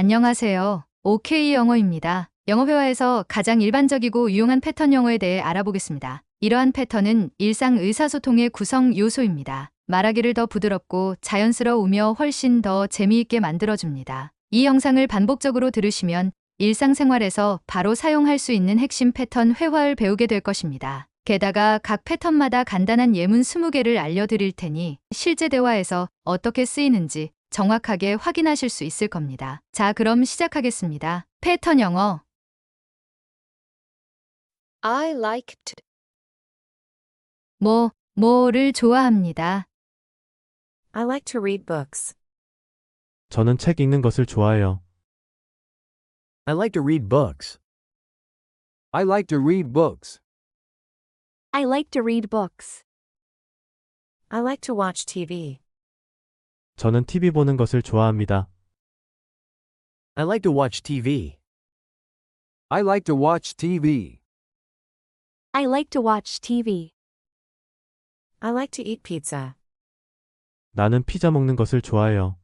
안녕하세요. OK 영어입니다. 영어 회화에서 가장 일반적이고 유용한 패턴 영어에 대해 알아보겠습니다. 이러한 패턴은 일상 의사소통의 구성 요소입니다. 말하기를 더 부드럽고 자연스러우며 훨씬 더 재미있게 만들어줍니다. 이 영상을 반복적으로 들으시면 일상생활에서 바로 사용할 수 있는 핵심 패턴 회화를 배우게 될 것입니다. 게다가 각 패턴마다 간단한 예문 20개를 알려드릴 테니 실제 대화에서 어떻게 쓰이는지 정확하게 확인하실 수 있을 겁니다. 자, 그럼 시작하겠습니다. 패턴 영어. I like to. 뭐를 좋아합니다. I like to read books. 저는 책 읽는 것을 좋아해요. I like to read books. I like to read books. I like to read books. I like to watch TV. 저는 TV 보는 것을 좋아합니다. I like to watch TV. I like to watch TV. I like to watch TV. I like to eat pizza. 나는 피자 먹는 것을 좋아해요.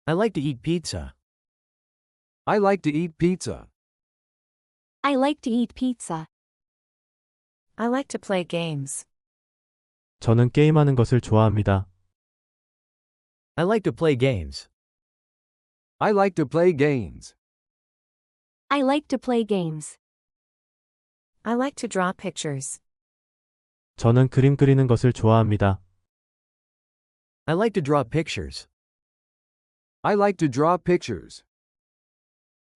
I like to eat pizza. I like to eat pizza. I like to eat pizza. I like to play games. 저는 게임하는 것을 좋아합니다. I like to play games. I like to play games. I like to play games. I like to draw pictures. 저는 그림 그리는 것을 좋아합니다. I like to draw pictures. I like to draw pictures.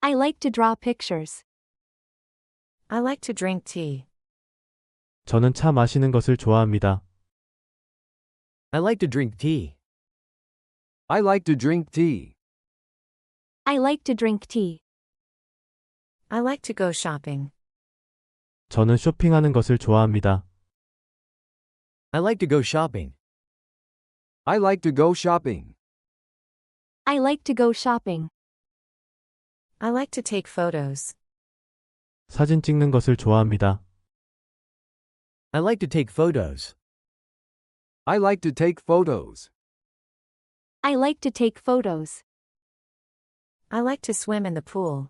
I like to draw pictures. I like to drink tea. 저는 차 마시는 것을 좋아합니다. I like to drink tea. I like to drink tea. I like to drink tea. I like to go shopping. 저는 쇼핑하는 것을 좋아합니다. I like to go shopping. I like to go shopping. I like to go shopping. I like to take photos. 사진 찍는 것을 좋아합니다. I like to take photos. I like to take photos. I like to take photos. I like to swim in the pool.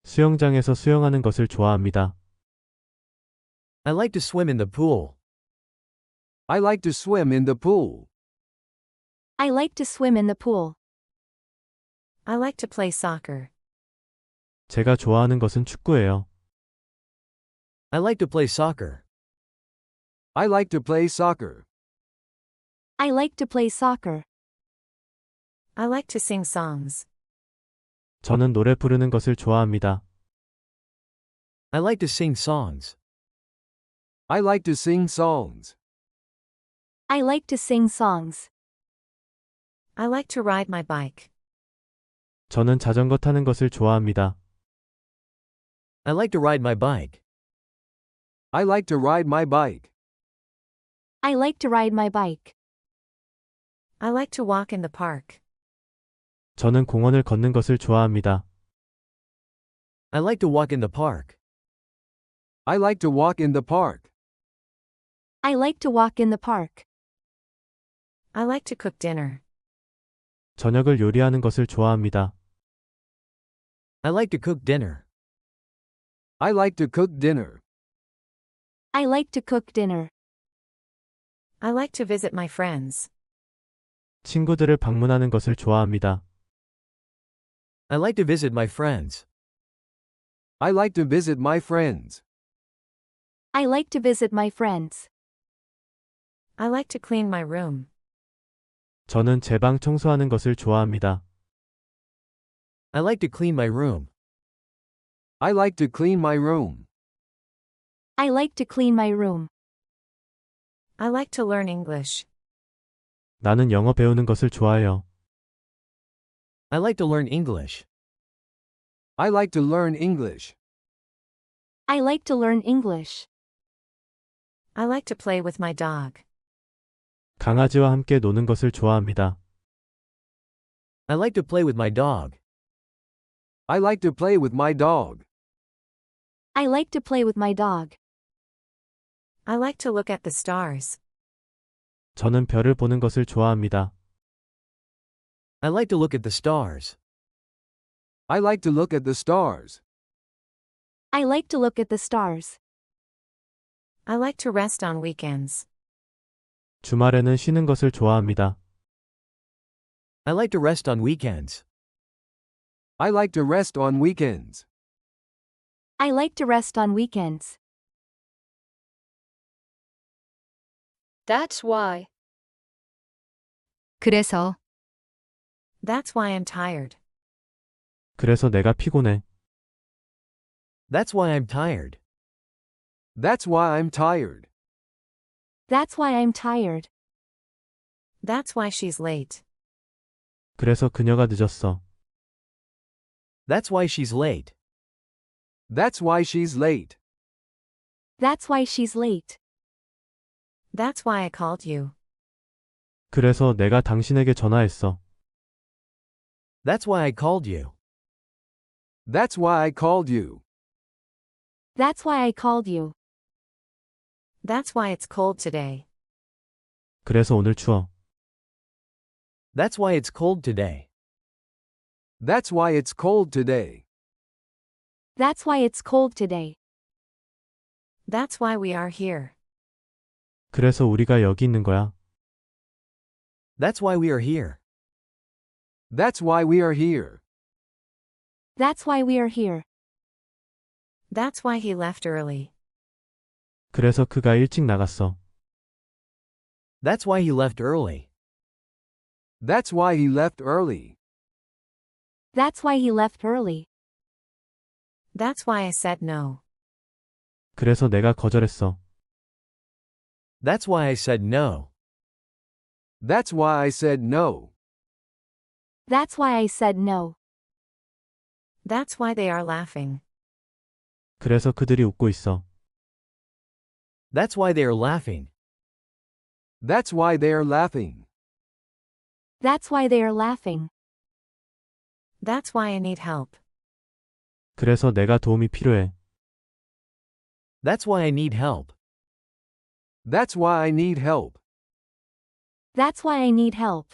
수영장에서 수영하는 것을 좋아합니다. I like to swim in the pool. I like to swim in the pool. I like to swim in the pool. I like to play soccer. 제가 좋아하는 것은 축구예요. I like to play soccer. I like to play soccer. I like to play soccer. I like to sing songs. 저는 노래 부르는 것을 좋아합니다. I like to sing songs. I like to sing songs. I like to sing songs. I like to ride my bike. 저는 자전거 타는 것을 좋아합니다. I like to ride my bike. I like to ride my bike. I like to ride my bike. I like to walk in the park. 저는 공원을 걷는 것을 좋아합니다. I like to walk in the park. I like to walk in the park. I like to walk in the park. I like to cook dinner. 저녁을 요리하는 것을 좋아합니다. I like to cook dinner. I like to cook dinner. I like to cook dinner. I like to visit my friends. 친구들을 방문하는 것을 좋아합니다. I like to visit my friends. I like to visit my friends. I like to visit my friends. I like to clean my room. 저는 제 방 청소하는 것을 좋아합니다. I like to clean my room. I like to clean my room. I like to clean my room. I like to learn English. 나는 영어 배우는 것을 좋아해요. I like to learn English. I like to learn English. I like to learn English. I like to play with my dog. 강아지와 함께 노는 것을 좋아합니다. I like to play with my dog. I like to play with my dog. I like to play with my dog. I like to look at the stars. 저는 별을 보는 것을 좋아합니다. I like to look at the stars. I like to look at the stars. I like to look at the stars. I like to rest on weekends. 주말에는 쉬는 것을 좋아합니다. I like to rest on weekends. I like to rest on weekends. I like to rest on weekends. That's why. 그래서, That's why I'm tired. 그래서 내가 피곤해. That's why I'm tired. That's why I'm tired. That's why I'm tired. That's why she's late. 그래서 그녀가 늦었어. That's why she's late. That's why she's late. That's why she's late. That's why I called you. 그래서 내가 당신에게 전화했어. That's why I called you. That's why I called you. That's why I called you. That's why it's cold today. 그래서 오늘 추워. That's why it's cold today. That's why it's cold today. That's why it's cold today. That's why we are here. 그래서 우리가 여기 있는 거야. That's why we are here. That's why we are here. That's why we are here. That's why he left early. 그래서 그가 일찍 나갔어. That's why he left early. That's why he left early. That's why he left early. That's why I said no. 그래서 내가 거절했어. That's why I said no. That's why I said no. That's why I said no. That's why they are laughing. 그래서 그들이 웃고 있어. That's why they are laughing. That's why they are laughing. That's why they are laughing. That's why I need help. 그래서 내가 도움이 필요해. That's why I need help. That's why I need help. That's why I need help.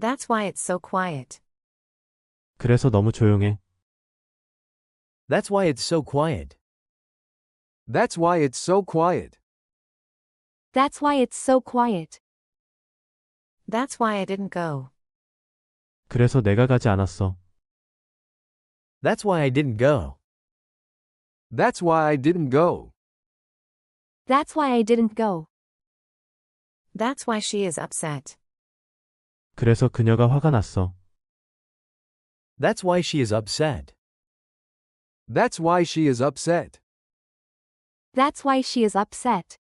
That's why it's so quiet. 그래서 너무 조용해. That's why it's so quiet. That's why it's so quiet. That's why it's so quiet. That's why I didn't go. 그래서 내가 가지 않았어. That's why I didn't go. That's why I didn't go. That's why I didn't go. That's why she is upset. 그래서 그녀가 화가 났어. That's why she is upset. That's why she is upset. That's why she is upset.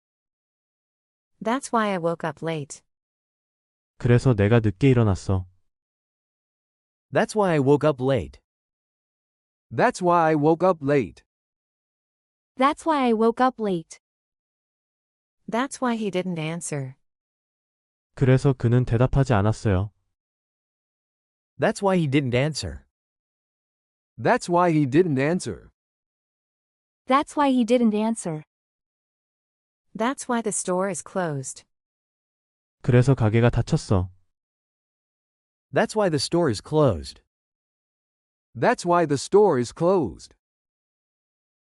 That's why I woke up late. 그래서 내가 늦게 일어났어. That's why I woke up late. That's why I woke up late. That's why I woke up late. That's why he didn't answer. 그래서 그는 대답하지 않았어요. That's why he didn't answer. That's why he didn't answer. That's why he didn't answer. That's why the store is closed. 그래서 가게가 닫혔어. That's why the store is closed. That's why the store is closed.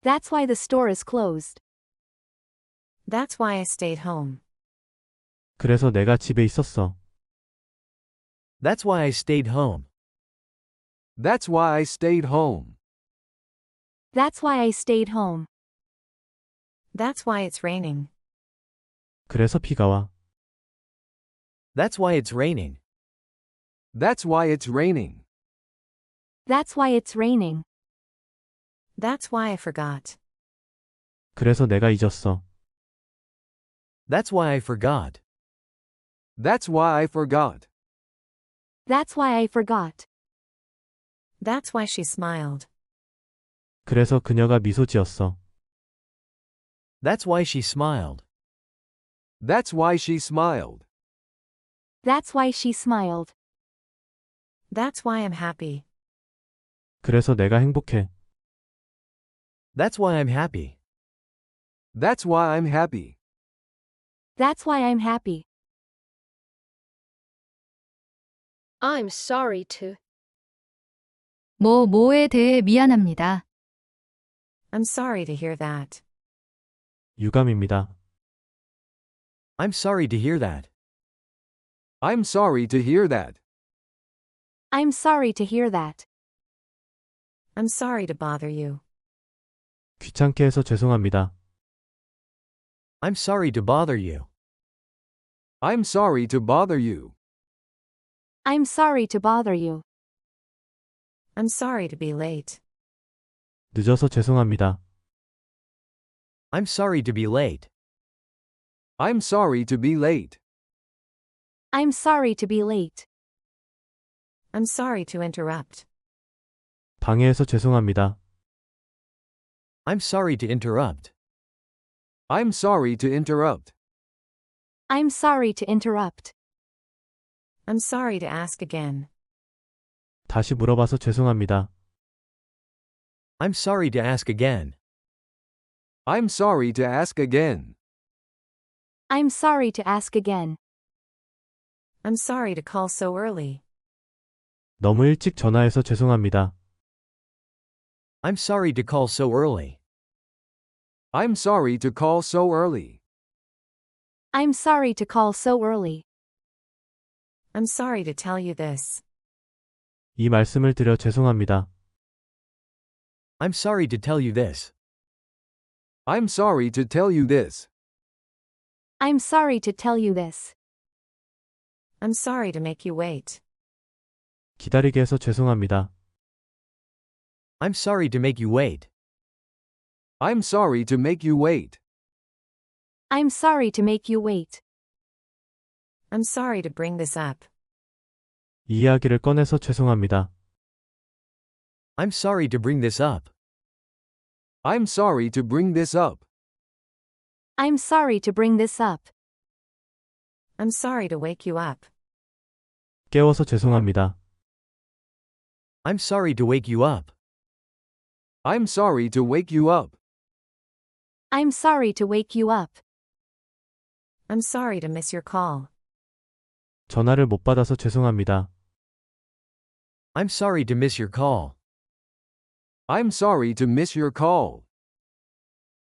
That's why the store is closed. That's why I stayed home. 그래서 내가 집에 있었어. That's why I stayed home. That's why I stayed home. That's why I stayed home. That's why it's raining. 그래서 비가 와. That's why it's raining. That's why it's raining. That's why it's raining. That's why I forgot. 그래서 내가 잊었어. That's why I forgot. That's why I forgot. That's why I forgot. That's why she smiled. 그래서 그녀가 미소 지었어. That's why she smiled. That's why she smiled. That's why she smiled. That's why I'm happy. 그래서 내가 행복해. That's why I'm happy. That's why I'm happy. That's why I'm happy. I'm sorry to. 뭐에 대해 미안합니다. I'm sorry to hear that. 유감입니다. I'm sorry to hear that. I'm sorry to hear that. I'm sorry to hear that. I'm sorry to bother you. 귀찮게 해서 죄송합니다. I'm sorry to bother you. I'm sorry to bother you. I'm sorry to bother you. I'm sorry to be late. 늦어서 죄송합니다. I'm sorry to be late. I'm sorry to be late. I'm sorry to be late. I'm sorry to interrupt. 방해해서 죄송합니다. I'm sorry to interrupt. I'm sorry to interrupt. I'm sorry to interrupt. I'm sorry to ask again. 다시 물어봐서 죄송합니다. I'm sorry to ask again. I'm sorry to ask again. I'm sorry to ask again. I'm sorry to call so early. 너무 일찍 전화해서 죄송합니다. I'm sorry to call so early. I'm sorry to call so early. I'm sorry to call so early. I'm sorry to tell you this. 이 말씀을 드려 죄송합니다. I'm sorry to tell you this. I'm sorry to tell you this. I'm sorry to tell you this. I'm sorry to make you wait. 기다리게 해서 죄송합니다. I'm sorry to make you wait. I'm sorry to make you wait. I'm sorry to make you wait. I'm sorry to bring this up. 이 이야기를 꺼내서 죄송합니다. I'm sorry to bring this up. I'm sorry to bring this up. I'm sorry to bring this up. I'm sorry to wake you up. 깨워서 죄송합니다. I'm sorry to wake you up. I'm sorry to wake you up. I'm sorry to wake you up. I'm sorry to miss your call. 전화를 못 받아서 죄송합니다. I'm sorry to miss your call. I'm sorry to miss your call.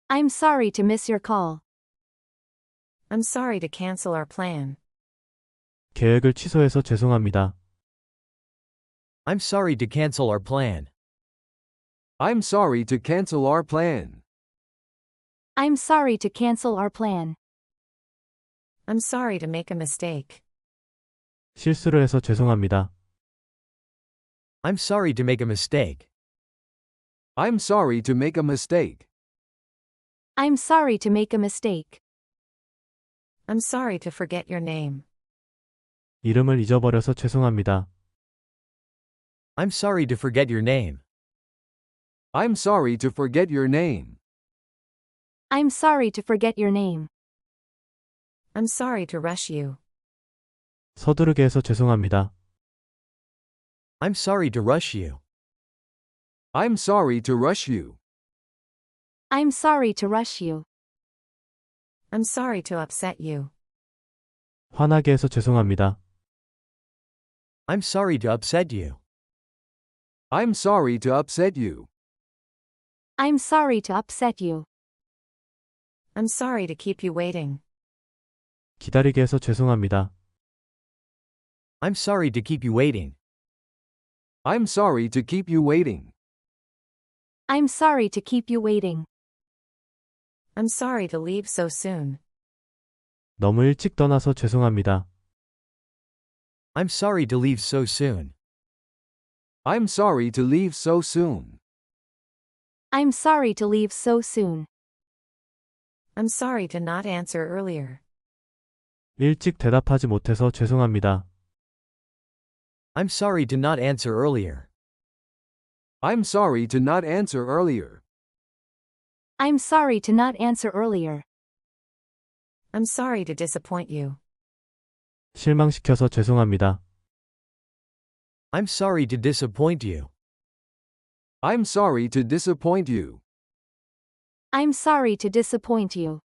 I'm sorry to miss your call. I'm sorry to cancel our plan. 계획을 취소해서 죄송합니다. I'm sorry to cancel our plan. I'm sorry to cancel our plan. I'm sorry to cancel our plan. I'm sorry to make a mistake. 실수를 해서 죄송합니다. I'm sorry to make a mistake. I'm sorry to make a mistake. I'm sorry to make a mistake. I'm sorry to forget your name. 이름을 잊어버려서 죄송합니다. I'm sorry to forget your name. I'm sorry to forget your name. I'm sorry to forget your name. I'm sorry to rush you. 서두르게 해서 죄송합니다. I'm sorry to rush you. I'm sorry to rush you. I'm sorry to rush you. I'm sorry to upset you. 화나게 해서 죄송합니다. I'm sorry to upset you. I'm sorry to upset you. I'm sorry to upset you. I'm sorry to keep you waiting. 기다리게 해서 죄송합니다. I'm sorry to keep you waiting. I'm sorry to keep you waiting. I'm sorry to keep you waiting. I'm sorry to leave so soon. 너무 일찍 떠나서 죄송합니다. I'm sorry to leave so soon. I'm sorry to leave so soon. I'm sorry to leave so soon. I'm sorry to not answer earlier. 일찍 대답하지 못해서 죄송합니다. I'm sorry to not answer earlier. I'm sorry to not answer earlier. I'm sorry to not answer earlier. I'm sorry to disappoint you. 실망시켜서 죄송합니다. I'm sorry to disappoint you. I'm sorry to disappoint you. I'm sorry to disappoint you.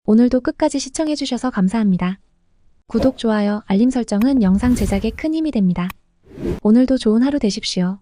오늘도 끝까지 시청해주셔서 감사합니다. 구독, 좋아요, 알림 설정은 영상 제작에 큰 힘이 됩니다. 오늘도 좋은 하루 되십시오.